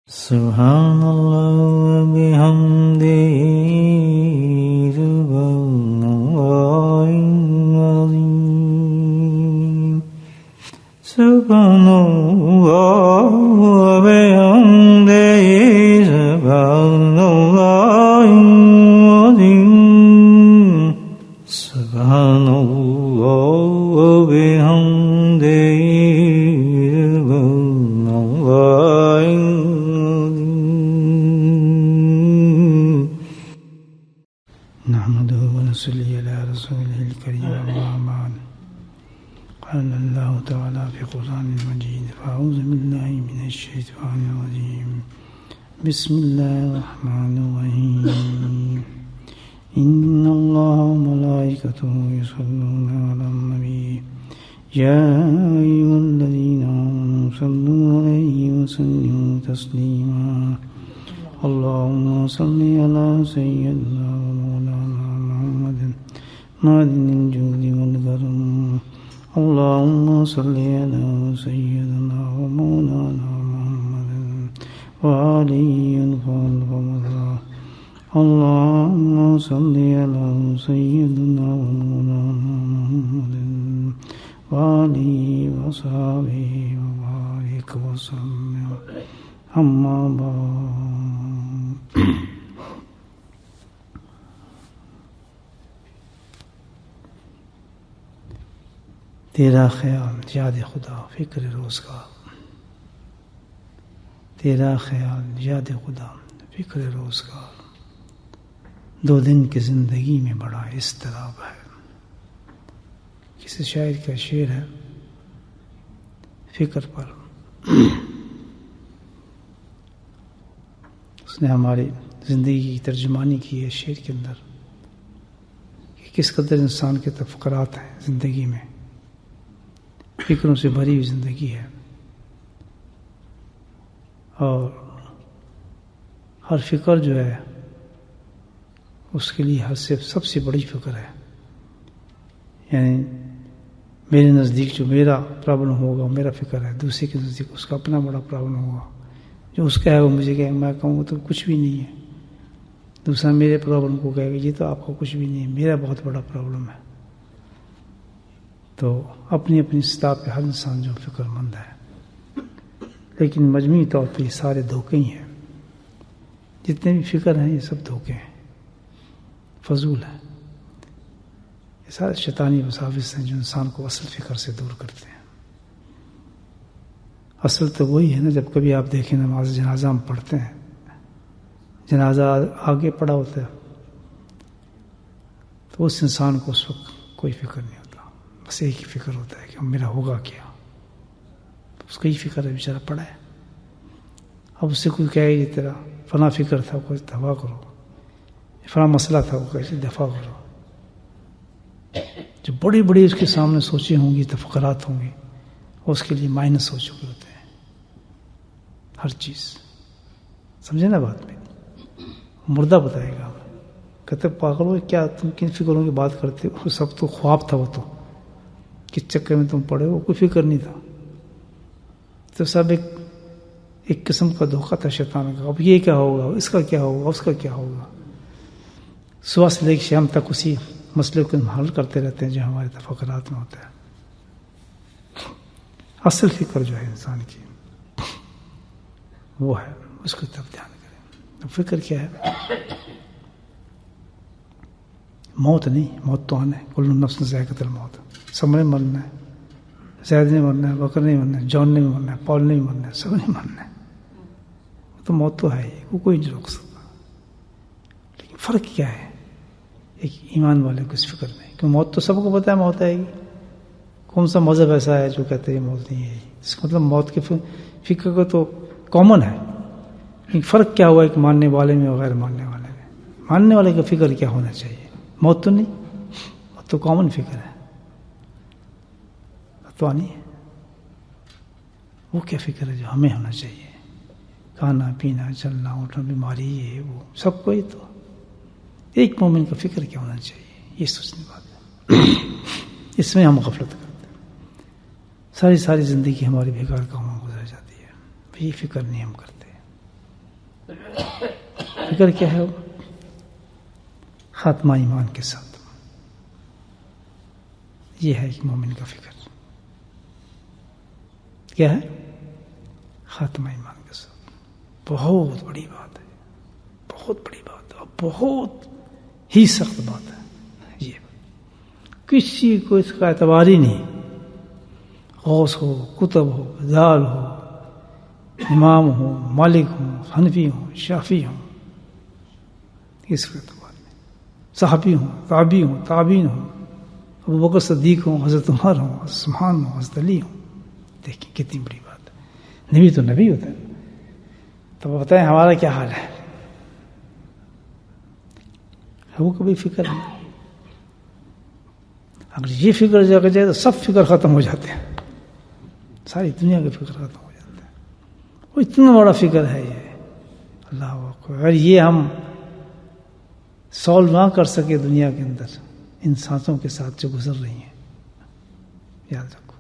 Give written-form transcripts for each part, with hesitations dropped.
سبحان اللہ و بحمدہ سبحان اللہ العظیم سبحان اللہ و بحمدہ سبحان اللہ العظیم سبحان اللہ و بحمدہ صلی علی رسول الکریم اما بعد قال اللہ تعالی فی قرآن المجید فاعوذ باللہ من الشیطان الرجیم بسم اللہ الرحمن الرحیم ان اللہ وملائکتہ یصلون علی النبی یا ایھا الذین آمنوا صلوا علیہ وسلموا تسلیما اللهم صل على سيدنا ومولانا محمد معدن الجود والكرم اللهم صل على سيدنا ومولانا محمد وآله الفضل اللهم صل على سيدنا ومولانا محمد وآله وصحبه وبارك وسلم اما بعد تیرا خیال یاد خدا فکر روزگار تیرا خیال یاد خدا فکر روزگار دو دن کی زندگی میں بڑا اضطراب ہے. کسی شاعر کا شعر ہے فکر پر. اس نے ہماری زندگی کی ترجمانی کی ہے شعر کے اندر کہ کس قدر انسان کے تفکرات ہیں زندگی میں. فکروں سے بھری ہوئی زندگی ہے اور ہر فکر جو ہے اس کے لیے سب سے بڑی فکر ہے. یعنی میرے نزدیک جو میرا پرابلم ہوگا میرا فکر ہے, دوسرے کے نزدیک اس کا اپنا بڑا پرابلم ہوگا. جو اس کا ہے وہ مجھے کہے میں کہوں گا تو کچھ بھی نہیں ہے. دوسرا میرے پرابلم کو کہے گا یہ تو آپ کو کچھ بھی نہیں ہے, میرا بہت بڑا پرابلم ہے. تو اپنی اپنی سطح پہ ہر انسان جو فکر مند ہے, لیکن مجموعی طور پہ یہ سارے دھوکے ہی ہیں. جتنے بھی فکر ہیں یہ سب دھوکے ہیں, فضول ہیں. یہ سارے شیطانی وساوس ہیں جو انسان کو اصل فکر سے دور کرتے ہیں. اصل تو وہی ہے نا, جب کبھی آپ دیکھیں نماز جنازہ ہم پڑھتے ہیں, جنازہ آگے پڑا ہوتا ہے تو اس انسان کو اس وقت کوئی فکر نہیں ہوتا, بس ایک ہی فکر ہوتا ہے کہ میرا ہوگا کیا. اس کا ہی فکر ہے, بیچارہ پڑا ہے. اب اس سے کوئی کہے یہ تیرا فلاں فکر تھا کوئی دفاع کرو, فلاں مسئلہ تھا وہ کہے دفاع کرو. جو بڑی بڑی اس کے سامنے سوچیں ہوں گی, تفکرات ہوں گی, اس کے لیے مائنس ہو چکے ہوتے ہیں ہر چیز. سمجھے نا بات میں؟ مردہ بتائے گا. کہتے پاگل ہو کیا تم کن فکروں کی بات کرتے ہو, سب تو خواب تھا. وہ تو کس چکر میں تم پڑے ہو, کوئی فکر نہیں تھا. تو سب ایک قسم کا دھوکہ تھا شیطان کا. اب یہ کیا ہوگا, اس کا کیا ہوگا, اس کا کیا ہوگا. صبح سے لے کے شام تک اسی مسئلے کو حل کرتے رہتے ہیں جو ہمارے تفکرات میں ہوتا ہے. اصل فکر جو ہے انسان کی وہ ہے, اس کو تب دھیان کریں. فکر کیا ہے؟ موت نہیں, موت تو آنا ہے. کل نفس ذائقۃ الموت. سب نے مرنا ہے, زید نے مرنا ہے, بکر نہیں مرنا ہے, جان نے مرنا ہے, پال نہیں مرنا ہے, سب نے مرنا ہے. تو موت تو ہے ہی, وہ کوئی نہیں روک سکتا. لیکن فرق کیا ہے ایک ایمان والے کو اس فکر میں؟ کہ موت تو سب کو پتہ ہے موت آئے گی. کون سا مذہب ایسا ہے جو کہتے ہیں موت نہیں ہے؟ اس کا مطلب موت کے فکر کو تو کامن ہے. لیکن فرق کیا ہوا ہے کہ ماننے والے میں اور غیر ماننے والے میں؟ ماننے والے کا فکر کیا ہونا چاہیے؟ موت تو نہیں, موت تو کامن فکر ہے, تو نہیں ہے. وہ کیا فکر ہے جو ہمیں ہونا چاہیے؟ کھانا پینا چلنا اٹھنا بیماری یہ وہ سب کو ہی. تو ایک مومن کا فکر کیا ہونا چاہیے, یہ سوچنے بات ہے. اس میں ہم غفلت کرتے ہیں. ساری زندگی ہماری بیکار کاموں میں گزر جاتی ہے, یہ فکر نہیں ہم کرتے. فکر کیا ہے وہ؟ خاتمہ ایمان کے ساتھ. یہ ہے کہ مومن کا فکر کیا ہے؟ خاتمہ ایمان کے ساتھ. بہت بڑی بات ہے، بہت بڑی بات ہے، اور بہت ہی سخت بات ہے. یہ کسی کو اس کا اعتبار ہی نہیں، غوث ہو، کتب ہو، زال ہو، امام ہو، مالک ہوں، حنفی ہوں، شافعی ہوں، اس کا اعتبار نہیں. صحابی ہوں، تابعی ہوں، تابعین ہوں، ابو بکر صدیق ہوں، حضرت عمر ہوں، حضرت عثمان ہوں، حضرت علی ہوں. دیکھیں کتنی بڑی بات ہے. نبی تو نبی ہوتا ہے. تو بتائیں ہمارا کیا حال ہے؟ وہ کبھی فکر نہیں. اگر یہ فکر جگہ جائے تو سب فکر ختم ہو جاتے ہیں، ساری دنیا کے فکر ختم ہو جاتے ہیں. وہ اتنا بڑا فکر ہے یہ. اللہ اکبر. اگر یہ ہم سولو نہ کر سکے دنیا کے اندر ان سانسوں کے ساتھ جو گزر رہی ہیں، یاد رکھو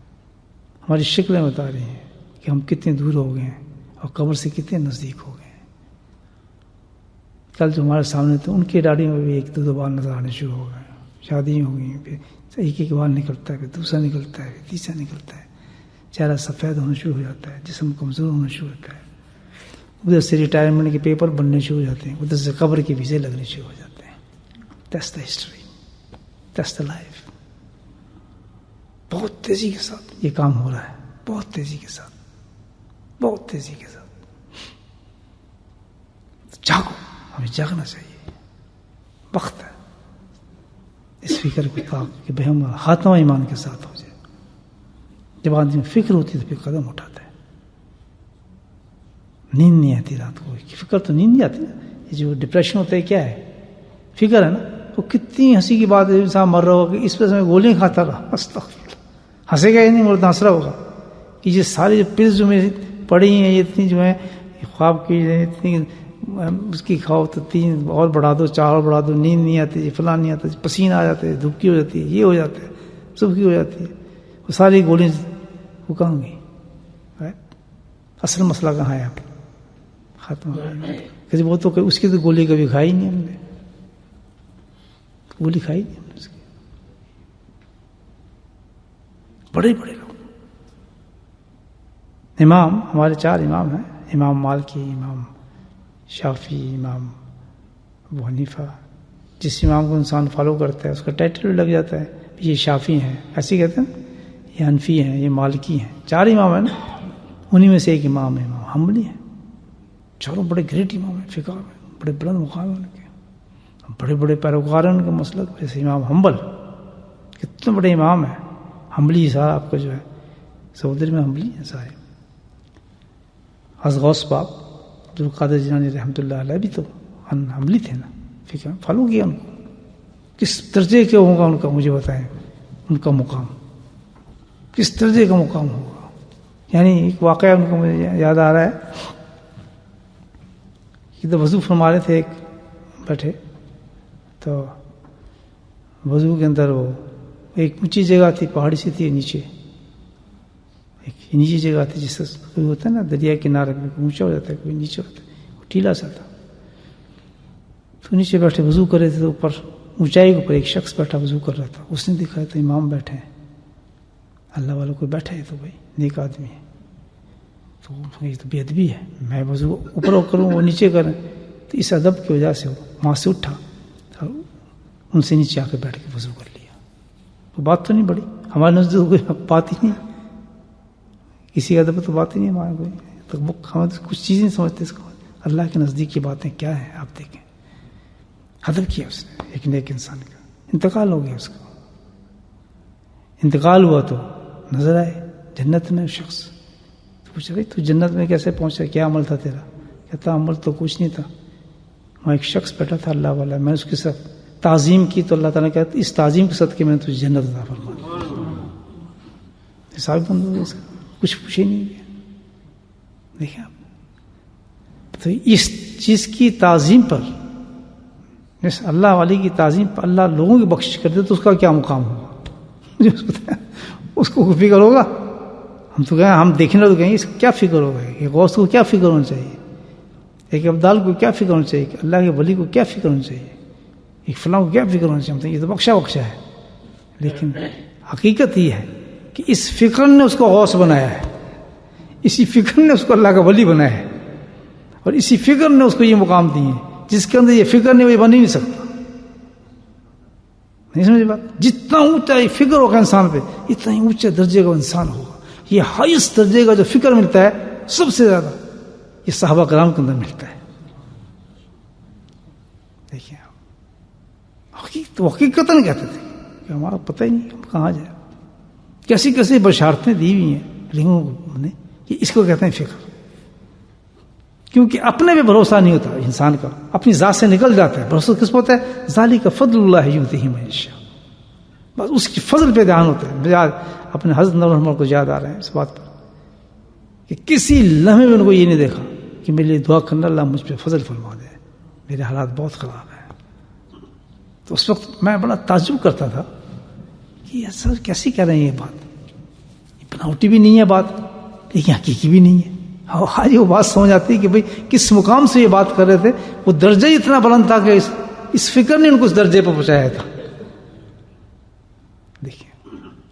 ہماری شکلیں بتا رہی ہیں کہ ہم کتنے دور ہو گئے ہیں اور قبر سے کتنے نزدیک ہو گئے ہیں. کل جو ہمارے سامنے تھے ان کی ڈاڑی میں بھی ایک دو بال نظر آنے شروع ہو گئے. شادی ہو گئی، پھر ایک بال نکلتا ہے، پھر دوسرا نکلتا ہے، پھر تیسرا نکلتا ہے. چہرہ سفید ہونا شروع ہو جاتا ہے، جسم کمزور ہونا شروع ہوتا ہے. ادھر سے ریٹائرمنٹ کے پیپر بننے شروع ہو جاتے ہیں، ادھر سے قبر کے ویزے لگنے شروع ہو جاتے ہیں. That's the history, that's the life. بہت تیزی کے ساتھ یہ کام ہو رہا ہے، بہت تیزی کے ساتھ، بہت تیزی کے ساتھ. جاگو، ہمیں جاگنا چاہیے. وقت ہے اس فکر کو کہ بھئی ہم خاتمہ ایمان کے ساتھ ہو جائے. جب آدمی فکر ہوتی ہے تو پھر قدم اٹھاتا ہے. نیند نہیں آتی رات کو. فکر تو نیند نہیں آتی نا. یہ جو ڈپریشن ہوتا ہے کیا ہے؟ فکر ہے نا. وہ کتنی ہنسی کی بات ہے، انسان مر رہا ہوگا کہ اس وجہ سے میں گولیاں کھاتا رہا. استغفر. ہنسے گا یا نہیں مرد ہنس رہا ہوگا کہ یہ ساری جو پلز جو میری پڑی ہیں یہ اتنی جو ہیں خواب کی اتنی اس کی کھاؤ تو 3 اور بڑھا دو، 4 اور بڑھا دو، نیند نہیں آتی، فلاں نہیں آتا، پسینہ آ جاتے، دھوپکی ہو جاتی ہے، یہ ہو جاتا ہے، سبکی ہو جاتی ہے. وہ ساری گولیاں وہ کہاں گئی؟ اصل مسئلہ کہاں ہے؟ آپ ختم ہو گئی. وہ تو اس کی تو گولی کبھی کھائی نہیں ہم نے، گولی کھائی نہیں ہم نے اس کی. بڑے بڑے لوگ امام، ہمارے 4 امام ہیں، امام مالکی، امام شافعی، امام ابو حنیفہ. جس امام کو انسان فالو کرتا ہے اس کا ٹائٹل بھی لگ جاتا ہے، یہ شافعی ہیں، ایسے کہتے ہیں، یہ حنفی ہیں، یہ مالکی ہیں. 4 امام ہیں نا. انہی میں سے ایک امام ہے امام حنبلی ہیں. چاروں بڑے گریٹ امام ہیں فقہ میں، بڑے بلند مقام ہیں ان کے، بڑے بڑے پیروکار ہیں ان کے مسلک. جیسے امام حنبل کتنے بڑے امام ہیں. حنبلی سارا آپ کا جو ہے سعودی میں حنبلی ہیں سارے. غوث پاک عبد القادر جیلانی رحمۃ اللہ علیہ بھی تو حنبلی تھے نا. فقہ فالو کیا ان کو. کس درجے کے ہوگا ان کا مجھے بتائیں، ان کا مقام کس درجے کا مقام ہوگا. یعنی ایک واقعہ ان کو مجھے یاد آ رہا ہے کہ تو وضو فرما رہے تھے، ایک بیٹھے تو وضو کے اندر وہ ایک اونچی جگہ تھی، پہاڑی سی تھی نیچے، ایک نیچی جگہ تھی جس سے کوئی ہوتا ہے نا دریا کنارے میں اونچا ہو جاتا ہے کوئی نیچے ہوتا ہے، وہ ٹیلا سا تھا. تو نیچے بیٹھے وضو کر رہے تھے، تو اوپر اونچائی کے اوپر ایک شخص بیٹھا وضو کر رہا تھا. اس نے دیکھا تو امام بیٹھے ہیں، اللہ والوں کو بیٹھے ہیں تو بھائی نیک آدمی ہے، تو یہ تو بے ادبی ہے، میں وضو اوپر کروں وہ نیچے کریں. تو اس ادب کی وجہ سے وہ وہاں سے اٹھا اور ان سے نیچے آ کے بیٹھ کے وضو کر لیا. وہ بات تو نہیں بڑی ہمارے نزدیک، کوئی بات ہی نہیں، کسی ادب تو بات ہی نہیں ہمارے کوئی. تو ہمیں کچھ چیزیں سمجھتے اس کو. اللہ کے نزدیک کی باتیں کیا ہیں آپ دیکھیں. ادب کیا اس نے ایک نیک انسان کا. انتقال ہو گیا اس کا. انتقال ہوا تو نظر آئے جنت میں شخص. تو پوچھا بھائی تو جنت میں کیسے پہنچا، کیا عمل تھا تیرا؟ کہتا عمل تو کچھ نہیں تھا، وہاں ایک شخص بیٹھا تھا اللہ والا، میں اس کے ساتھ تعظیم کی تو اللہ تعالیٰ کہتا اس تعظیم کے صدقے میں نے تجھے جنت عطا فرما دی. حساب بند ہو گیا اس کا، کچھ پوچھے نہیں گیا. دیکھیں آپ، تو اس چیز کی تعظیم پر، جس اللہ والی کی تعظیم پر اللہ لوگوں کی بخشش کر دے تو اس کا کیا مقام ہوگا؟ اس کو فکر ہوگا. ہم تو کہیں ہم دیکھنے تو کہیں اس کا کیا فکر ہوگا، یہ غوث کو کیا فکر ہونا چاہیے. ایک ابدال کو کیا فکر ہونی چاہیے، کہ اللہ کے ولی کو کیا فکر ہونی چاہیے، ایک فلاں کو کیا فکر ہونی چاہیے. یہ تو بخشا ہے، لیکن حقیقت یہ ہے کہ اس فکر نے اس کو غوث بنایا ہے، اسی فکر نے اس کو اللہ کا ولی بنایا ہے، اور اسی فکر نے اس کو یہ مقام دیے ہیں جس کے اندر یہ فکر نہیں، وہ بن ہی نہیں سکتا. نہیں سمجھے بات؟ جتنا اونچا یہ فکر ہوگا انسان پہ، اتنا ہی اونچے درجے کا انسان ہوگا. یہ ہائیسٹ درجے کا جو فکر ملتا ہے سب سے زیادہ، یہ صحابہ کرام کے اندر ملتا ہے. دیکھیں حقیقتاً کہتے تھے کہ ہمارا پتہ ہی نہیں ہم کہاں جائیں، کیسی کیسی بشارتیں دی ہوئی ہیں لیکن نے اس کو کہتے ہیں فکر. کیونکہ اپنے پہ بھروسہ نہیں ہوتا انسان کا، اپنی ذات سے نکل جاتا ہے. بھروسہ کس پہ ہوتا ہے؟ ذالک فضل اللہ یؤتیہ من یشاء. بس اس کی فضل پہ دھیان ہوتا ہے. اپنے حضرت نور محمد کو یاد آ رہے ہیں اس بات پر کہ کسی لمحے میں ان کو یہ نہیں دیکھا کہ میرے لیے دعا کرنا، اللہ مجھ پہ فضل فرما دے، میرے حالات بہت خراب ہیں. تو اس وقت میں بڑا تعجب کرتا تھا کہ ایسا کیسی کہہ رہے ہیں یہ بات، بناوٹی بھی نہیں ہے بات لیکن حقیقی بھی نہیں ہے. آج وہ بات سمجھ آتی ہے کہ بھئی کس مقام سے یہ بات کر رہے تھے. وہ درجہ ہی اتنا بلند تھا کہ اس فکر نے ان کو اس درجے پہ پہنچایا تھا. دیکھیں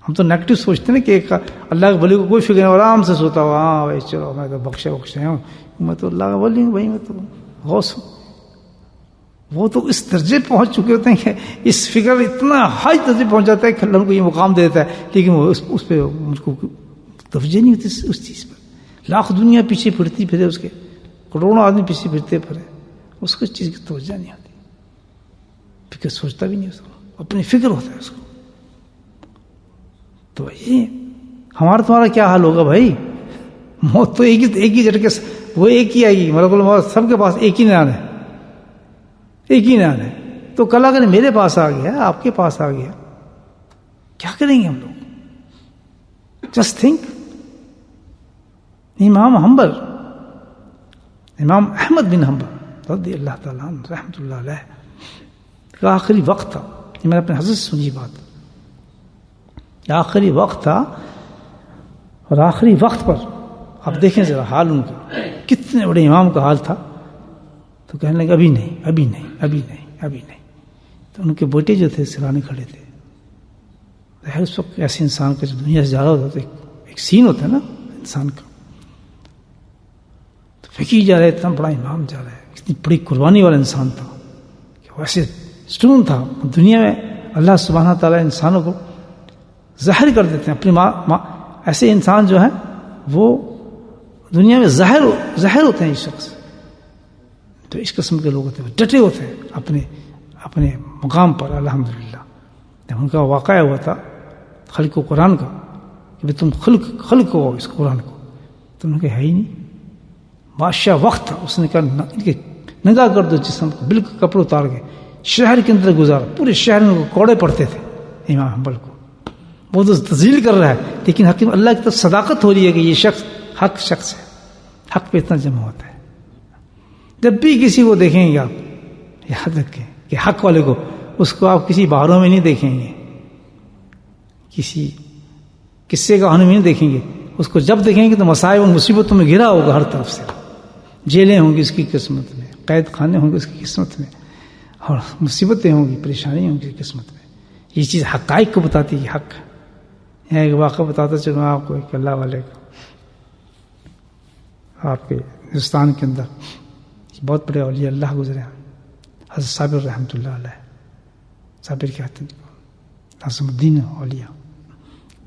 ہم تو نیگیٹو سوچتے ہیں کہ ایک اللہ کے ولی کو کوئی فکر نہیں، آرام سے سوتا ہوا، ہاں بھائی چلو میں تو بخشے ہوں، میں تو اللہ کا ولی ہوں بھائی، میں تو غوث ہوں. وہ تو اس درجے پہنچ چکے ہوتے ہیں کہ اس فکر اتنا ہائی درجے پہنچ جاتا ہے کہ اللہ ان کو یہ مقام دے دیتا ہے، لیکن وہ اس پہ ان کو توجہ نہیں ہوتی اس چیز پر. لاکھ دنیا پیچھے پھرتی پھرے، اس کے کروڑوں آدمی پیچھے پھرتے پھرے، اس کو چیز کی توجہ نہیں ہوتی، فکر سوچتا بھی نہیں اس کو، اپنی فکر ہوتا ہے اس کو. تو یہ ہمارا تمہارا کیا حال ہوگا بھائی؟ موت تو ایک ہی جھٹکے وہ ایک ہی آئے گی، ملک الموت سب کے پاس ایک ہی نام ہے، ایک ہی نام ہے. تو کل اگر میرے پاس آ گیا، آپ کے پاس آ گیا، کیا کریں گے ہم لوگ؟ Just think. امام احمد بن حنبل رضی اللہ تعالیٰ عنہ رحمۃ اللہ علیہ کا آخری وقت تھا. یہ میں نے اپنے حضرت سے سنی بات، آخری وقت تھا، اور آخری وقت پر آپ دیکھیں ذرا حال ان کا، کتنے بڑے امام کا حال تھا. تو کہنے لگے ابھی نہیں. تو ان کے بیٹے جو تھے سرانے کھڑے تھے. اس وقت ایسے انسان کا جو دنیا سے جا رہا ہوتا تو ایک سین ہوتا ہے نا انسان کا، تو فقیر جا رہا ہے، اتنا بڑا امام جا رہا ہے، اتنی بڑی قربانی والا انسان تھا کہ ویسے سٹون تھا. دنیا میں اللہ سبحانہ تعالیٰ انسانوں کو ظاہر کر دیتے ہیں اپنی ماں. ایسے انسان جو ہیں وہ دنیا میں ظاہر ہوتے ہیں. یہ شخص تو اس قسم کے لوگ ہوتے ہیں، ڈٹے ہوتے ہیں اپنے مقام پر. الحمدللہ جب ان کا واقعہ ہوا تھا خلق و قرآن کا کہ تم خلق ہو اس قرآن کو، تو انہوں نے کہا ہے ہی نہیں. بادشاہ وقت تھا، اس نے کہا نگاہ کر دو جسم کو، بالکل کپڑے اتار کے شہر کے اندر گزارا. پورے شہر میں کوڑے پڑتے تھے امام حنبل کو. وہ تو تذلیل کر رہا ہے، لیکن حکیم اللہ کی طرف صداقت ہو رہی ہے کہ یہ شخص حق شخص ہے، حق پہ اتنا جمع ہوتا ہے. جب بھی کسی کو دیکھیں گے آپ یاد رکھیں کہ حق والے کو، اس کو آپ کسی بہاروں میں نہیں دیکھیں گے، کسی قصے کا میں نہیں دیکھیں گے. اس کو جب دیکھیں گے تو مسائب و مصیبتوں میں گھرا ہوگا ہر طرف سے. جیلیں ہوں گی اس کی قسمت میں، قید خانے ہوں گے اس کی قسمت میں، اور مصیبتیں ہوں گی، پریشانی ہوں گی قسمت میں. یہ چیز حقائق کو بتاتی ہے. حق یہاں ایک واقعہ بتاتا چلوں آپ کو، ایک اللہ والے کا آپ کے ہندوستان کے اندر بہت بڑے اولیاء اللہ گزرے ہیں، حضرت صابر رحمۃ اللہ علیہ. صابر کہتے ہیں ناظم الدین اولیاء،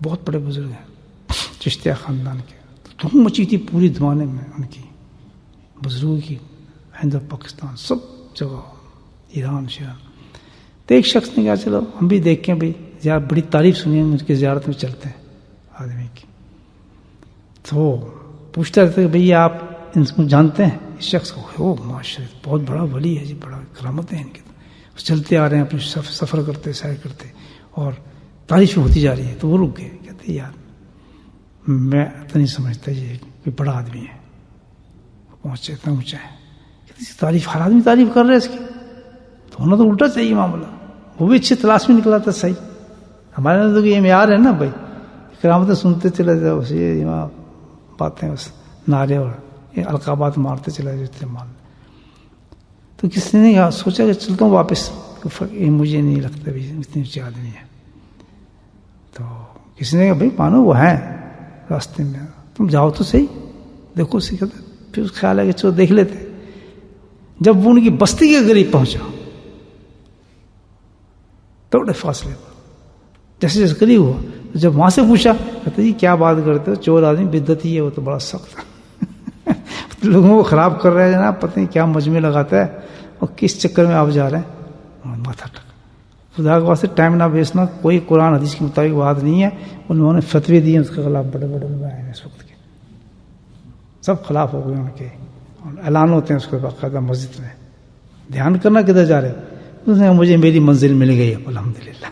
بہت بڑے بزرگ ہیں چشتیہ خاندان کے. دھوم مچی تھی پوری زمانے میں ان کی، بزرگوں کی، ہند پاکستان سب جگہ، ایران شیران. تو ایک شخص نے کہا چلو ہم بھی دیکھیں بھائی، بڑی تعریف سنی ہے ان کی زیارت میں چلتے ہیں آدمی کی. تو پوچھتا رہتا کہ بھئی آپ ان کو جانتے ہیں اس شخص کو؟ او ماشاءاللہ بہت بڑا ولی ہے جی، بڑا کرامت ہے ان کی. چلتے آ رہے ہیں، اپنے سفر کرتے، سیر کرتے، اور تعریف ہوتی جا رہی ہے. تو وہ رک گئے، کہتے یار میں تو نہیں سمجھتا یہ کوئی بڑا آدمی ہے، پہنچے اتنا اونچا ہے. کہتے تعریف ہر آدمی تعریف کر رہے ہے اس کی، تو ہونا تو الٹا چاہیے معاملہ. وہ بھی اچھی تلاش میں نکلا تھا. صحیح ہمارے اندر تو یہ معیار ہے نا بھائی، کرامتیں سنتے چلے جاؤ، یہ باتیں بس نعرے اور القابات مارتے چلے جاتے مان. تو کسی نے کہا سوچا کہ چلتا ہوں واپس، مجھے نہیں لگتا بھی اتنے اونچے آدمی ہیں. تو کسی نے کہا بھائی مانو وہ ہیں راستے میں، تم جاؤ تو صحیح دیکھو سیکھتے. پھر خیال ہے کہ چلو دیکھ لیتے. جب وہ ان کی بستی کے قریب پہنچا تھوڑے فاصلے پر، جیسے جیسے قریب ہوا تو جب وہاں سے پوچھا کہتے جی کیا بات کرتے ہو، چور آدمی بدعتی ہے وہ تو بڑا سخت ہے لوگوں کو خراب کر رہے ہیں جناب، پتہ نہیں کیا مجمع لگاتا ہے اور کس چکر میں آپ جا رہے ہیں. ماتھا ٹک. خدا کے واسطے ٹائم نہ بیچنا، کوئی قرآن حدیث کے مطابق بات نہیں ہے. انہوں نے فتوی دیے اس کے خلاف بڑے بڑے لگائے ہیں اس وقت کے، سب خلاف ہو گئے ان کے، اعلان ہوتے ہیں اس کے باقاعدہ مسجد میں. دھیان کرنا کدھر جا رہے ہو؟ اس نے مجھے میری منزل مل گئی الحمدللہ.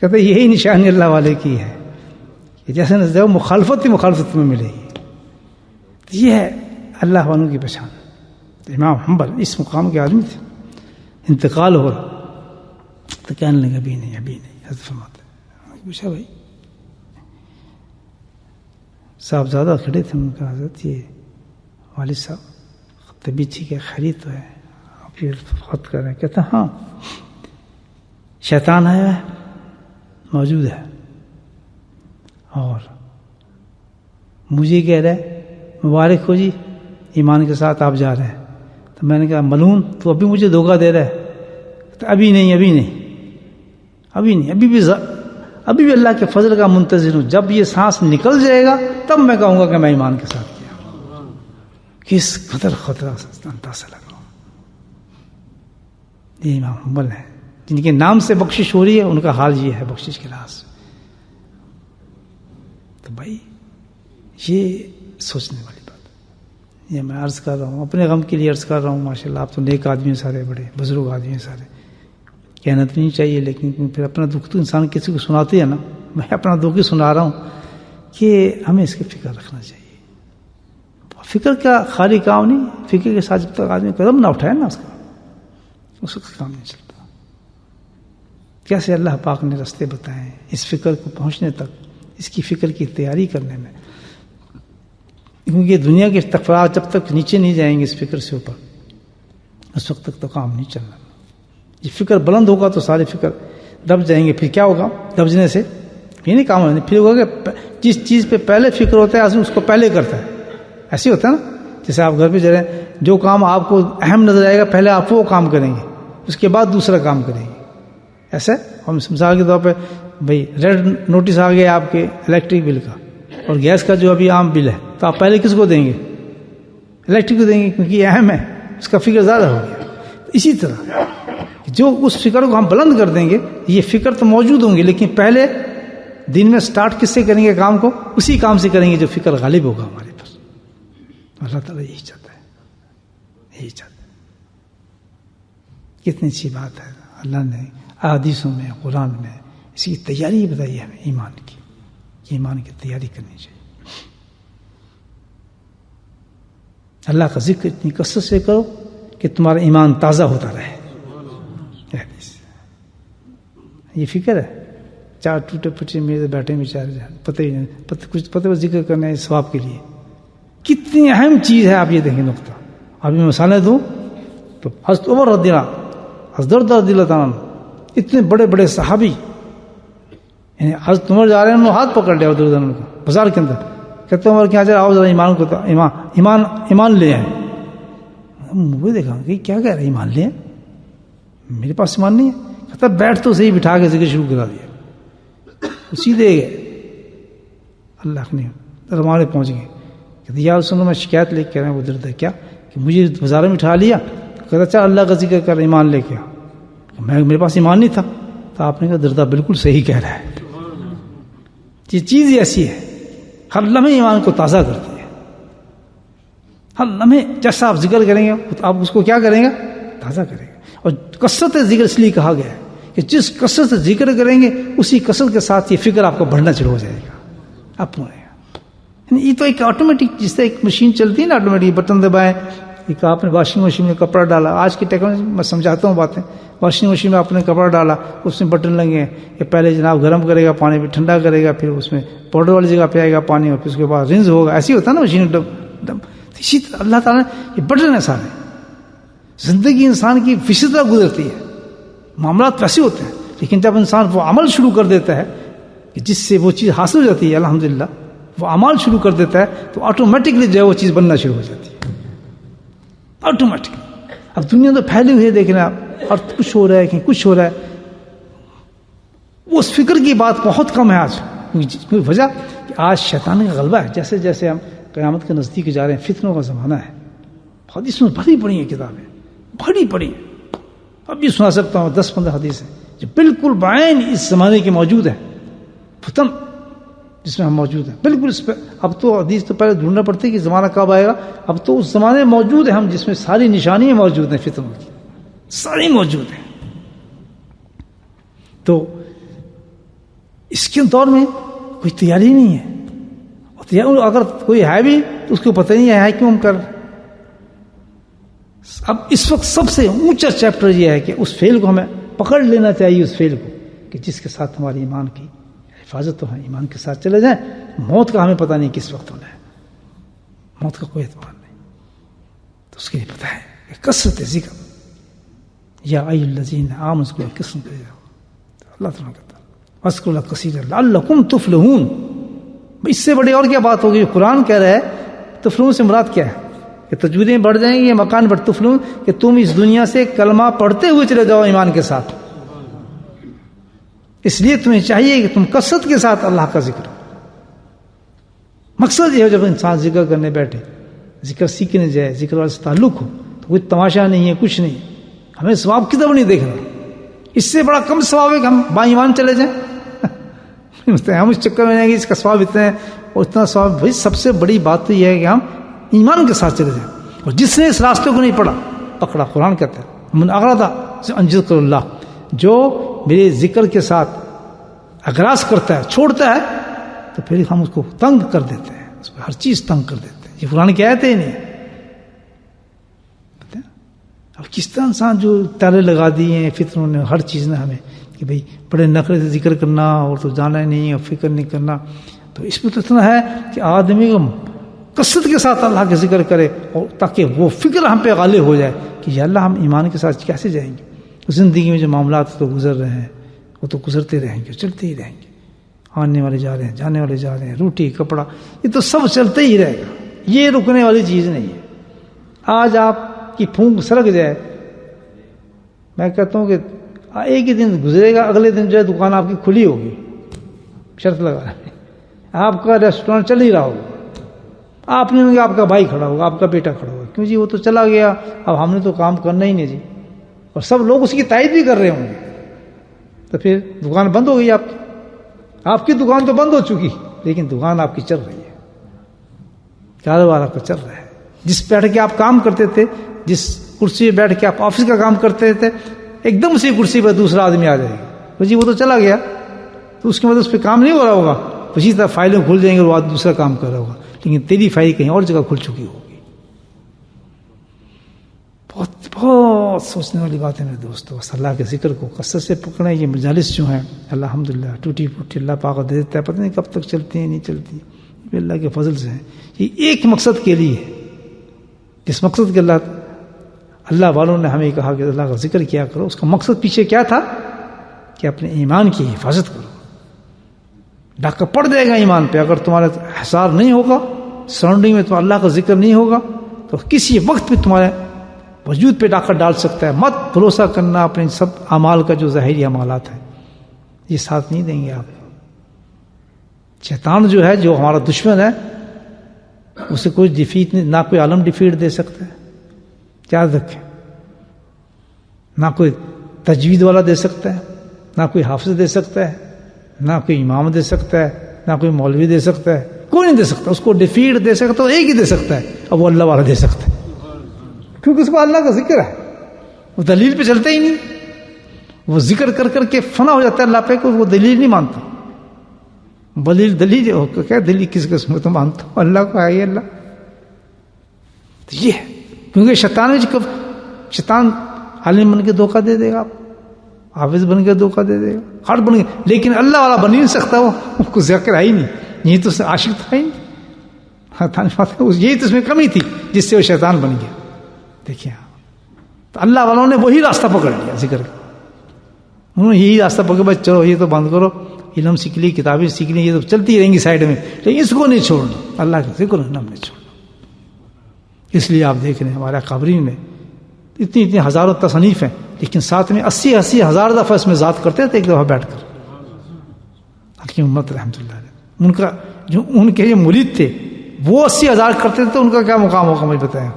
کہتے یہی نشانی اللہ والے کی ہے کہ جیسے نہ مخالفت ہی مخالفت میں ملے گی. یہ ہے اللہ والوں کی پہچان. امام حنبل اس مقام کے آدمی تھے، انتقال ہو رہا تو کہنے لگے ابھی نہیں ابھی نہیں. حضرت فرماتے پوچھا بھائی صاحب زیادہ کھڑے تھے، ان کا حضرت یہ والد صاحب طبیعت ٹھیک ہے خرید تو ہے آپ یہ خط کر رہے ہیں. کہتا ہاں شیطان آیا ہے موجود ہے اور مجھے کہہ رہے مبارک ہو جی ایمان کے ساتھ آپ جا رہے ہیں. تو میں نے کہا ملعون تو ابھی مجھے دھوکہ دے رہا ہے. تو ابھی نہیں ابھی نہیں ابھی نہیں ابھی بھی اللہ کے فضل کا منتظر ہوں. جب یہ سانس نکل جائے گا تب میں کہوں گا کہ میں ایمان کے ساتھ کیا. کس قدر خطرہ اندازہ لگاؤ. یہ امام حنبل ہیں جن کے نام سے بخشش ہو رہی ہے، ان کا حال یہ ہے بخشش کے لحاظ سے. تو بھائی یہ سوچنے والی بات ہے. یہ میں عرض کر رہا ہوں اپنے غم کے لیے عرض کر رہا ہوں. ماشاءاللہ آپ تو نیک آدمی ہیں سارے، بڑے بزرگ آدمی ہیں سارے. کہنا تو نہیں چاہیے لیکن پھر اپنا دکھ تو انسان کسی کو سناتے ہیں نا. میں اپنا دکھ ہی سنا رہا ہوں کہ ہمیں اس کی فکر رکھنا چاہیے. فکر کا خالی کام نہیں، فکر کے ساتھ جب تک آدمی قدم نہ اٹھائے نا اس کا کام نہیں چلتا. کیسے اللہ پاک نے راستے بتائے اس فکر کو پہنچنے تک، اس کی فکر کی تیاری کرنے میں. کیونکہ دنیا کے تفرات جب تک نیچے نہیں جائیں گے اس فکر سے اوپر، اس وقت تک تو کام نہیں چلنا. یہ فکر بلند ہوگا تو سارے فکر دب جائیں گے. پھر کیا ہوگا؟ دبجنے سے یہ نہیں کام ہونے. پھر ہوگا کہ جس چیز پہ پہلے فکر ہوتا ہے آدمی اس کو پہلے کرتا ہے. ایسے ہوتا ہے نا، جیسے آپ گھر پہ جا رہے ہیں، جو کام آپ کو اہم نظر آئے گا پہلے آپ وہ کام کریں گے، اس کے بعد دوسرا کام کریں گے. ایسے ہم مثال کے طور پہ بھائی ریڈ نوٹس آ گیا آپ کے الیکٹرک بل کا اور گیس کا جو ابھی عام بل ہے، تو آپ پہلے کس کو دیں گے؟ الیکٹرک کو دیں گے کیونکہ یہ اہم ہے، اس کا فکر زیادہ ہو گیا. اسی طرح جو اس فکر کو ہم بلند کر دیں گے، یہ فکر تو موجود ہوں گے لیکن پہلے دن میں سٹارٹ کس سے کریں گے کام کو؟ اسی کام سے کریں گے جو فکر غالب ہوگا ہمارے پاس. اللہ تعالیٰ یہی چاہتا ہے، یہی چاہتا ہے. کتنی اچھی بات ہے. اللہ نے احادیثوں میں قرآن میں اس کی تیاری بتائی ہے ہمیں ایمان کی، کہ ایمان کی تیاری کرنی چاہیے. اللہ کا ذکر اتنی کثرت سے کرو کہ تمہارا ایمان تازہ ہوتا رہے. یہ فکر ہے. چار ٹوٹے پھوٹے میرے بیٹھے میں چار پتہ ہی نہیں، کچھ پتہ ذکر کرنا ہے ثواب کے لیے. کتنی اہم چیز ہے آپ یہ دیکھیں نقطہ. ابھی میں مثالیں دوں تو حضرت عمر رضی اللہ، حضرت رضی اللہ تعالیٰ اتنے بڑے بڑے صحابی، یعنی حضرت عمر جا رہے ہیں، انہوں نے ہاتھ پکڑ لیا ادھر ادھر کا بازار کے اندر. کہتے عمر کہ آؤ ذرا ایمان کو ایمان لے آئے. مجھے دیکھا کہ کیا کہہ رہے ہیں ایمان لے آئے؟ میرے پاس ایمان نہیں ہے. کہتا بیٹھ تو صحیح، بٹھا کے ذکر شروع کرا دیا. سیدھے گئے اللہ نے دربار پہنچ گئے. کہتے یا رسول اللہ میں شکایت لے کے رہا ہوں. ادھر کیا کہ مجھے بازار میں اٹھا لیا. کہتا چل اللہ کا ذکر کر ایمان لے کے. میرے پاس ایمان نہیں تھا. تو آپ نے کہا دردہ بالکل صحیح کہہ رہا ہے. یہ چیز ایسی ہے ہر لمحے ایمان کو تازہ کرتی ہے. ہر لمحے جیسا آپ ذکر کریں گے آپ اس کو کیا کریں گے؟ تازہ کریں گے. اور کثرت ذکر اس لیے کہا گیا ہے کہ جس کثرت سے ذکر کریں گے اسی کثرت کے ساتھ یہ فکر آپ کو بڑھنا شروع ہو جائے گا. یہ تو ایک آٹومیٹک، جس سے ایک مشین چلتی ہے نا آٹومیٹک، بٹن دبائیں. ایک آپ نے واشنگ مشین میں کپڑا ڈالا، آج کی ٹیکنالوجی میں سمجھاتا ہوں باتیں. واشنگ مشین میں آپ نے کپڑا ڈالا، اس میں بٹن لگے ہیں کہ پہلے جناب گرم کرے گا پانی، پھر ٹھنڈا کرے گا، پھر اس میں پاؤڈر والی جگہ پہ آئے گا پانی، اور پھر اس کے بعد رنز ہوگا. ایسے ہی ہوتا ہے نا مشین. اسی طرح اللہ تعالیٰ نے یہ بٹن ہے سارے. زندگی انسان کی اسی طرح گزرتی ہے، معاملات ویسے ہوتے ہیں، لیکن جب انسان وہ عمل شروع کر دیتا ہے کہ جس سے وہ چیز حاصل ہو جاتی ہے، الحمدللہ وہ اعمال شروع کر دیتا ہے تو آٹومیٹکلی جو ہے وہ چیز بننا شروع ہو جاتی ہے، آٹومیٹکلی۔ اب دنیا تو پھیلی ہوئی ہے، دیکھنا اور کچھ ہو رہا ہے کہ کچھ ہو رہا ہے، اس فکر کی بات بہت کم ہے آج، کیونکہ وجہ کہ آج شیطان کا غلبہ ہے۔ جیسے جیسے ہم قیامت کے نزدیک جا رہے ہیں، فتنوں کا زمانہ ہے، حدیث میں بڑی پڑی ہیں کتابیں، بڑی پڑی ہیں، اب بھی سنا سکتا ہوں 10-15 حدیثیں جو بالکل بعین اس زمانے کے موجود ہیں، فتن جس میں ہم موجود ہیں، بالکل اس پہ اب تو حدیث تو پہلے ڈھونڈنا پڑتی ہے کہ زمانہ کب آئے گا، اب تو اس زمانے میں موجود ہیں ہم جس میں ساری نشانیاں موجود ہیں، فتنوں کی ساری موجود ہیں۔ تو اس کے دور میں کوئی تیاری نہیں ہے، اگر کوئی ہے بھی تو اس کو پتہ نہیں ہے کیوں ہم کر رہے۔ اب اس وقت سب سے اونچا چیپٹر یہ ہے کہ اس فعل کو ہمیں پکڑ لینا چاہیے، اس فعل کو کہ جس کے ساتھ ہماری ایمان کی حفاظت تو ہے، ایمان کے ساتھ چلے جائیں۔ موت کا ہمیں پتہ نہیں کس وقت ہونا ہے، موت کا کوئی اعتبار نہیں، تو اس کے لیے پتہ ہے کہ کثرت ذکر یا ای الذین آمنوا اذکروا قسم کر اللہ تعالیٰ کہتا ہے اذکروا اللہ کثیرا لعلکم تفلحون۔ اس سے بڑی اور کیا بات ہوگی؟ قرآن کہہ رہا ہے تفلحون سے مراد کیا ہے کہ تجویدیں بڑھ جائیں گی، یہ مکان بڑھ تفلحون کہ تم اس دنیا سے کلمہ پڑھتے ہوئے چلے جاؤ ایمان کے ساتھ۔ اس لیے تمہیں چاہیے کہ تم کثرت کے ساتھ اللہ کا ذکر، مقصد یہ ہے جب انسان ذکر کرنے بیٹھے، ذکر سیکھنے جائے، ذکر والے سے تعلق ہو تو کوئی تماشا نہیں ہے، کچھ نہیں، ہمیں ثواب کی طرف نہیں دیکھنا۔ اس سے بڑا کم ثواب ہے کہ ہم با ایمان چلے جائیں، ہم اس چکر میں جائیں گے اس کا ثواب اتنا ہے اور اتنا ثواب۔ بھائی سب سے بڑی بات تو یہ ہے کہ ہم ایمان کے ساتھ چلے جائیں، اور جس نے اس راستے کو نہیں پڑھا پکڑا، قرآن کہتا ہے من اغرض عن ذکر اللہ، جو میرے ذکر کے ساتھ اغراض کرتا ہے، چھوڑتا ہے، تو پھر ہم اس کو تنگ کر دیتے ہیں، اس پہ ہر چیز تنگ کر دیتے ہیں۔ یہ قرآن کی آیت ہی نہیں ہے۔ اب کس طرح انسان جو تالے لگا دیے ہیں فتنوں نے، ہر چیز نے ہمیں کہ بھئی بڑے نخرے سے ذکر کرنا اور تو جانا ہی نہیں اور فکر نہیں کرنا، تو اس میں تو اتنا ہے کہ آدمی کو کثرت کے ساتھ اللہ کا ذکر کرے، اور تاکہ وہ فکر ہم پہ غالب ہو جائے کہ یا اللہ ہم ایمان کے ساتھ کیسے جائیں گے، زندگی میں جو معاملات تو گزر رہے ہیں وہ تو گزرتے رہیں گے، چلتے ہی رہیں گے، آنے والے جا رہے ہیں، جانے والے جا رہے ہیں، روٹی کپڑا یہ تو سب چلتے ہی رہے گا، یہ رکنے والی چیز نہیں ہے۔ آج آپ کی پھونک سرک جائے، میں کہتا ہوں کہ ایک ہی دن گزرے گا، اگلے دن جو ہے دکان آپ کی کھلی ہوگی، شرط لگا رہے ہیں، آپ کا ریسٹورینٹ چل ہی رہا ہوگا، آپ نہیں ہوں گے، آپ کا بھائی کھڑا ہوگا، آپ کا بیٹا کھڑا ہوگا، کیوں جی وہ تو چلا گیا، اب ہم نے تو کام کرنا ہی نہیں جی، اور سب لوگ اس کی تائید بھی کر رہے ہوں گے، تو پھر دکان بند ہو گئی آپ کی دکان تو بند ہو چکی، لیکن دکان آپ کی چل رہی ہے، کاروبار آپ کا چل رہا ہے۔ جس بیٹھ کے آپ کام کرتے تھے، جس کرسی پہ بیٹھ کے آپ آفس کا کام کرتے تھے، ایک دم اسی کرسی پہ دوسرا آدمی آ جائے گا، جی وہ تو چلا گیا، تو اس کے بعد اس پہ کام نہیں ہو رہا ہوگا، اسی طرح فائلیں کھل جائیں گے اور وہ آدمی دوسرا کام کر رہا ہوگا، لیکن تیری فائل کہیں اور جگہ کھل چکی ہوگی۔ بہت بہت سوچنے والی بات ہے میرے دوستو، بس اللہ کے ذکر کو کثرت سے پکڑیں۔ یہ مجالس جو ہیں الحمدللہ ٹوٹی پھوٹی اللہ پاک دے دیتا ہے، پتہ نہیں کب تک چلتی ہیں نہیں چلتی، یہ اللہ کے فضل سے ہیں۔ یہ ایک مقصد کے لیے ہے، جس مقصد کے اللہ والوں نے ہمیں کہا کہ اللہ کا ذکر کیا کرو، اس کا مقصد پیچھے کیا تھا کہ اپنے ایمان کی حفاظت کرو۔ ڈاکہ پڑ جائے گا ایمان پہ، اگر تمہارا حصار نہیں ہوگا، سراؤنڈنگ میں تمہارا اللہ کا ذکر نہیں ہوگا، تو کسی وقت بھی تمہارے وجود پہ ڈاکہ ڈال سکتا ہے۔ مت بھروسہ کرنا اپنے سب اعمال کا، جو ظاہری اعمالات ہیں یہ ساتھ نہیں دیں گے آپ۔ شیطان جو ہے، جو ہمارا دشمن ہے، اسے کوئی ڈیفیٹ نہیں، نہ کوئی عالم ڈیفیٹ دے سکتا ہے، یاد رکھیں، نہ کوئی تجوید والا دے سکتا ہے، نہ کوئی حافظ دے سکتا ہے، نہ کوئی امام دے سکتا ہے، نہ کوئی مولوی دے سکتا ہے، کوئی نہیں دے سکتا۔ اس کو ڈیفیٹ دے سکتا ہے ایک ہی دے سکتا ہے، اب وہ اللہ والا دے سکتا ہے، کیونکہ اس کو اللہ کا ذکر ہے، وہ دلیل پہ چلتا ہی نہیں، وہ ذکر کر کر کے فنا ہو جاتا ہے اللہ پہ، وہ دلیل نہیں مانتا۔ دلیل کیا دلیل کس قسم میں تو مانتا ہوں اللہ کو ہے، اللہ تو یہ ہے، کیونکہ شیطان عالم بن کے دھوکہ دے دے گا، آپ حافظ بن کے دھوکہ دے دے گا، ہر بن کے، لیکن اللہ والا بن ہی نہیں سکتا، وہ اس کو ذکر ہے ہی نہیں، یہی تو عاشق تھا ہی نہیں، یہی تو اس میں کمی تھی جس سے وہ شیطان بن گیا۔ دیکھیں تو اللہ والوں نے وہی راستہ پکڑ لیا ذکر کا. انہوں نے یہی راستہ پکڑ بس چلو یہ تو بند کرو, علم سیکھ لی, کتابیں سیکھ لی, یہ تو چلتی رہیں گی سائڈ میں, لیکن اس کو نہیں چھوڑنا, اللہ کا ذکر ہم نے چھوڑنا. اس لیے آپ دیکھ رہے ہیں ہمارا قبرین میں اتنی ہزاروں تصنیف ہیں, لیکن ساتھ میں 80,000 دفعہ اس میں ذات کرتے تھے ایک دفعہ بیٹھ کر. حکیم امت رحمۃ اللہ علیہ, ان کا جو ان کے جو مرید تھے وہ 80,000 کرتے تھے, تو ان کا کیا مقام ہوگا مجھے بتائیں.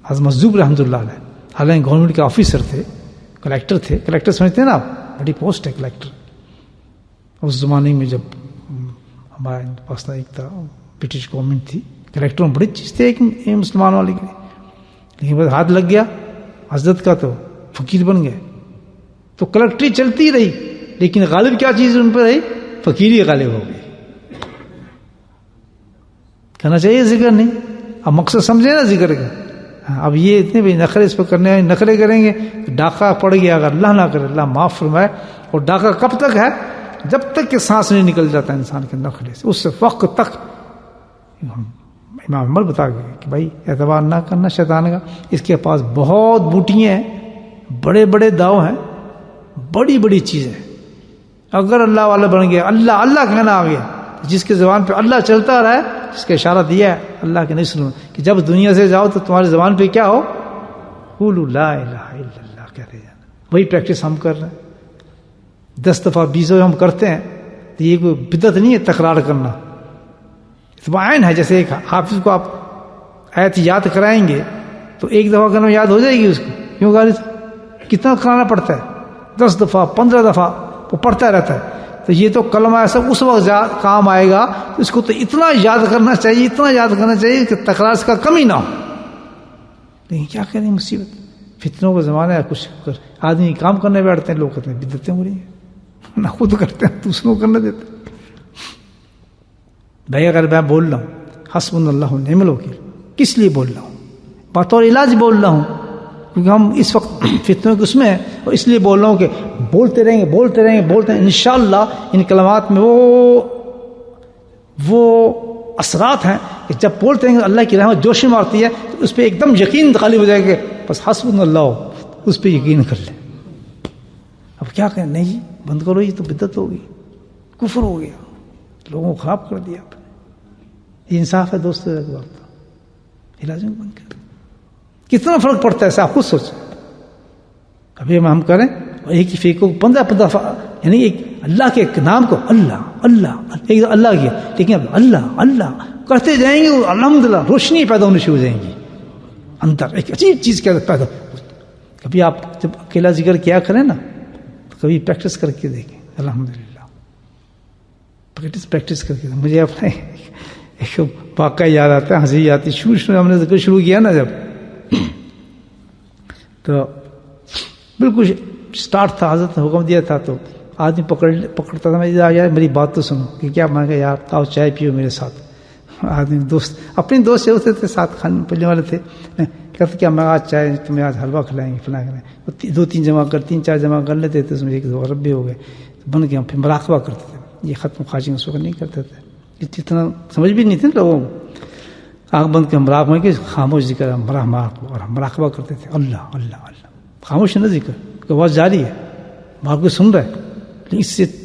حضرت مجذوب رحمۃ اللہ علیہ حالانکہ گورنمنٹ کے آفیسر تھے, کلیکٹر تھے. کلیکٹر سمجھتے ہیں نا آپ, بڑی پوسٹ ہے کلیکٹر. اس زمانے میں جب ہمارے پاس ایک تھا برٹش گورنمنٹ تھی, کلیکٹر میں بڑی چیز تھی ایک مسلمان والے کے لیے, لیکن بس ہاتھ لگ گیا حضرت کا تو فقیر بن گئے. تو کلیکٹری چلتی رہی, لیکن غالب کیا چیز ان پہ رہی, فقیری غالب ہو گئی. کرنا چاہیے ذکر نہیں, اب مقصد سمجھے نا ذکر کا. اب یہ اتنے بھی نخرے اس پہ کرنے ہیں, نخرے کریں گے ڈاکہ پڑ گیا, اگر اللہ نہ کرے, اللہ معاف فرمائے. اور ڈاکہ کب تک ہے, جب تک کہ سانس نہیں نکل جاتا انسان کے نخرے سے, اس وقت تک. امام عمر بتا گئے کہ بھائی اعتبار نہ کرنا شیطان کا, اس کے پاس بہت بوٹیاں ہیں, بڑے بڑے داؤ ہیں, بڑی بڑی چیزیں. اگر اللہ والا بن گیا, اللہ اللہ کہنا آ گیا, جس کے زبان پہ اللہ چلتا رہا ہے, جس کا اشارہ دیا ہے اللہ کے نہیں سنو, کہ جب دنیا سے جاؤ تو تمہاری زبان پہ کیا ہو, قولوا لا الہ الا اللہ کہتے جانا. وہی پریکٹس ہم کر رہے ہیں. 10 دفعہ 20 دفعہ ہم کرتے ہیں, تو یہ کوئی بدعت نہیں ہے تکرار کرنا, عین ہے. جیسے ایک حافظ کو آپ آیت یاد کرائیں گے تو ایک دفعہ کرنا یاد ہو جائے گی اس کو, کیوں غالب کتنا کرانا پڑتا ہے, 10 دفعہ 15 دفعہ وہ پڑھتا رہتا ہے. تو یہ تو کلمہ ایسا اس وقت کام آئے گا, اس کو تو اتنا یاد کرنا چاہیے, اتنا یاد کرنا چاہیے کہ تکرار اس کا کمی نہ ہو. لیکن کیا کریں, مصیبت, فتنوں کا زمانہ ہے. کچھ آدمی کام کرنے بیٹھتے ہیں, لوگ کہتے ہیں بدعتیں ہو رہی ہیں, نہ خود کرتے ہیں دوسروں کو کرنے دیتے ہیں. بھائی اگر میں بول رہا ہوں حسبنا اللہ ونعم الوکیل, کس لیے بول رہا ہوں, بطور علاج بول رہا ہوں, کیونکہ ہم اس وقت فتنوں کے اس میں ہیں, اور اس لیے بول رہا ہوں کہ بولتے رہیں گے انشاءاللہ ان کلمات میں وہ اثرات ہیں کہ جب بولتے رہیں گے اللہ کی رحمت جوشی مارتی ہے, تو اس پہ ایک دم یقین غالب ہو جائے گا, بس حسبنا اللہ, اس پہ یقین کر لیں. اب کیا کہیں, نہیں جی بند کرو, یہ تو بدعت ہو گئی, کفر ہو گیا, لوگوں کو خراب کر دیا آپ نے. یہ انصاف ہے دوستوں, ایک بات علاج میں بند کر, کتنا فرق پڑتا ہے آپ خود سوچیں. کبھی ہم کریں اور ایک ہی فیق کو 15 دفعہ, یعنی ایک اللہ کے نام کو اللہ اللہ ایک اللہ کیا, لیکن اب اللہ اللہ کرتے جائیں گے, الحمدللہ روشنی پیدا ہونی شروع ہو جائیں گی اندر, ایک عجیب چیز کیا پیدا. کبھی آپ جب اکیلا ذکر کیا کریں نا, تو کبھی پریکٹس کر کے دیکھیں, الحمدللہ پریکٹس کر کے. مجھے اپنا ایک واقعہ یاد آتا ہے, ہنسی آتی. شروع ہم نے ذکر شروع کیا نا جب, تو بالکل اسٹارٹ تھا, حضرت نے حکم دیا تھا, تو آدمی پکڑتا تھا, میری بات تو سنو کہ کیا. میں کہا یار آؤ چائے پیو میرے ساتھ. آدمی دوست اپنے دوست سے ہوتے تھے, ساتھ کھانے پلنے والے تھے, کہتے کیا میں آج چائے, تمہیں آج حلوہ کھلائیں گے فلاں کریں. 2-3 جمع کر 3-4 جمع کر لیتے تھے, اس میں 1-2 عرب بھی ہو گئے, بن کے ہم پھر مراقبہ کرتے تھے. یہ ختم خواجی اس وقت نہیں کرتے تھے, اتنا سمجھ بھی نہیں تھے لوگوں کو. آنکھ بند کے ہم مراقبہ کے خاموش ذکر, اور ہم مراقبہ کرتے تھے, اللہ اللہ اللہ, خاموش نہ ذکر کہ آواز جاری ہے, باہر کوئی سن رہا ہے, لیکن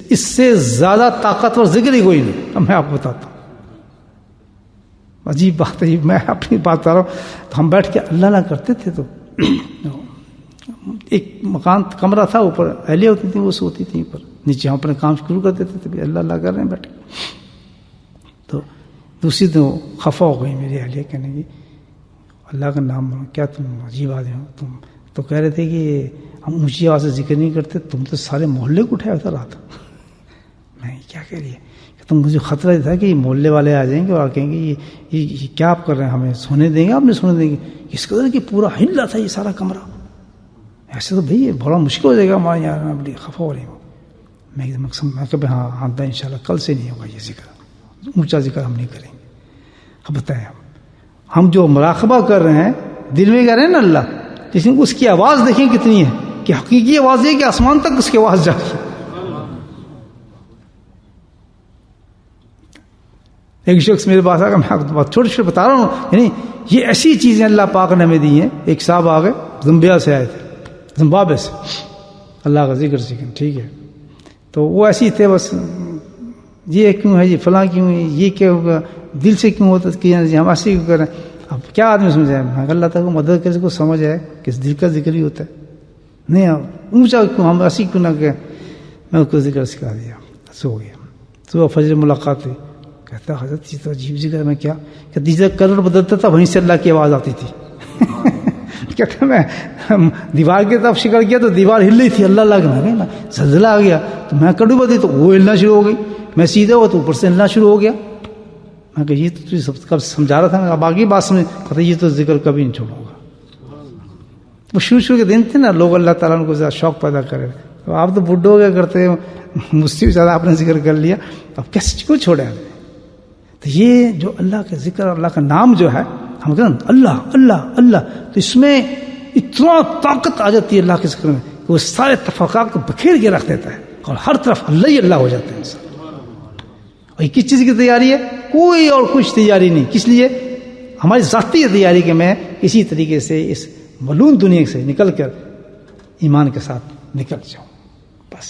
اس سے زیادہ طاقتور ذکر ہی کوئی نہیں. اب میں آپ کو بتاتا ہوں, عجیب بات ہے, میں اپنی بات بتا رہا ہوں. تو ہم بیٹھ کے اللہ اللہ کرتے تھے, تو ایک مکان کمرہ تھا, اوپر اہلیہ ہوتی تھی, وہ سوتی تھی اوپر, نیچے ہم اپنے کام شروع کر دیتے تھے, اللہ اللہ کر رہے ہیں بیٹھ کے. تو دوسری دن خفا ہو گئی میری اہلیہ, کہنے کی اللہ کا نام کیا تم عجیب آدمی ہو تم. تو کہہ رہے تھے کہ ہم اونچی آواز سے ذکر نہیں کرتے, تم تو سارے محلے کو اٹھایا تھا رات. میں کیا کہہ رہی ہے, کہ تم مجھے خطرہ تھا کہ یہ محلے والے آ جائیں گے اور کہیں گے یہ کیا آپ کر رہے ہیں, ہمیں سونے دیں گے, آپ نہیں سونے دیں گے. اس قدر کہ پورا ہل رہا تھا یہ سارا کمرہ. ایسے تو بھائی یہ بڑا مشکل ہو جائے گا ہمارے یہاں, بڑی خفا ہو رہی ہوں. میں کہ ہاں ان شاء اللہ کل سے نہیں ہوگا یہ ذکر, اونچا ذکر ہم نہیں کریں گے. اب بتائیں, ہم جو مراقبہ کر رہے ہیں دل میں کہہ رہے ہیں نا اللہ, لیکن اس کی آواز دیکھیں کتنی ہے, کہ حقیقی آواز یہ کہ آسمان تک اس کی آواز جا رہی ہے. ایک شخص میرے پاس آ گیا، میں بہت چھوٹے چھوٹے بتا رہا ہوں، یعنی یہ ایسی چیزیں اللہ پاک نے ہمیں دی ہیں. ایک صاحب آ گئے زمبیا سے آئے تھے، زمبابوے سے، اللہ کا ذکر سیکھیں، ٹھیک ہے. تو وہ ایسی تھے بس، یہ کیوں ہے، یہ فلاں کیوں ہے، یہ کیا ہوگا، دل سے کیوں ہوتا کہ ہم ایسے کیوں کریں. اب کیا آدمی سمجھائے؟ اللہ تعالیٰ کو مدد کرے کو سمجھ آئے کہ دل کا ذکر ہی ہوتا ہے. نہیں اونچا کیوں، ہم ایسی کیوں نہ کہ میں اس کو ذکر سکھا دیا. سو گیا. صبح فجر ملاقات ہوئی، کہتا حضرت یہ تو عجیب ذکر ہے. میں کیا کہ جیسے کلر بدلتا تھا وہیں سے اللہ کی آواز آتی تھی. کہتا میں دیوار کی طرف شکر کیا تو دیوار ہل رہی تھی، اللہ اللہ کے میں زلزلہ آ گیا تو میں کڑو بدی تو وہ ہلنا شروع ہو گئی، میں سیدھا ہوا تو اوپر سے ہلنا شروع ہو گیا. میں کہ یہ تو سب کب سمجھا رہا تھا، اب آگے بات سمجھ. کہتا یہ تو ذکر کبھی نہیں چھوڑوں گا. وہ شروع کے دن تھے نا، لوگ اللہ تعالیٰ کو زیادہ شوق پیدا کرے. آپ تو بڈھو ہو گیا کرتے، مجھ سے بھی زیادہ آپ نے ذکر کر لیا، اب کیسے کیوں چھوڑے آپ نے. تو یہ جو اللہ کا ذکر، اللہ کا نام جو ہے، ہم کہتے ہیں اللہ اللہ اللہ، تو اس میں اتنا طاقت آ جاتی ہے اللہ کے ذکر میں کہ وہ سارے تفرقات کو بکھیر کے رکھ دیتا ہے اور ہر طرف اللہ ہی اللہ ہو جاتے ہیں انسان. اور یہ کس چیز کی تیاری ہے؟ کوئی اور کچھ تیاری نہیں. کس لیے؟ ہماری ذاتی تیاری کہ میں اسی طریقے سے اس ملون دنیا سے نکل کر ایمان کے ساتھ نکل جاؤں. بس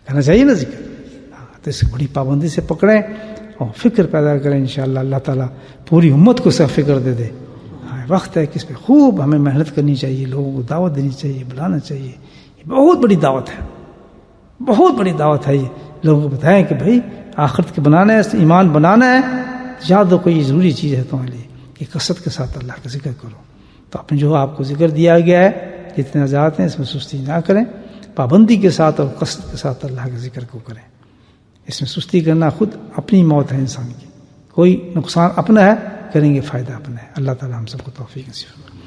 کرنا چاہیے نا ذکر. تو اس بڑی پابندی سے پکڑیں اور فکر پیدا کریں. انشاءاللہ اللہ تعالیٰ پوری امت کو سب فکر دے دے. وقت ہے کہ اس پہ خوب ہمیں محنت کرنی چاہیے، لوگوں کو دعوت دینی چاہیے، بلانا چاہیے. یہ بہت بڑی دعوت ہے، بہت بڑی دعوت ہے. یہ لوگوں کو بتائیں کہ بھائی آخرت کے بنانا ہے، ایمان بنانا ہے. یاد رکھو یہ ضروری چیز ہے تمہارے لیے کہ کثرت کے ساتھ اللہ کا ذکر کرو. تو اپنے جو آپ کو ذکر دیا گیا ہے جتنے ذات ہیں اس میں سستی نہ کریں، پابندی کے ساتھ اور کثرت کے ساتھ اللہ کے ذکر کو کریں. اس میں سستی کرنا خود اپنی موت ہے انسان کی. کوئی نقصان اپنا ہے، کریں گے فائدہ اپنا ہے. اللہ تعالیٰ ہم سب کو توفیق نصیب فرمائے.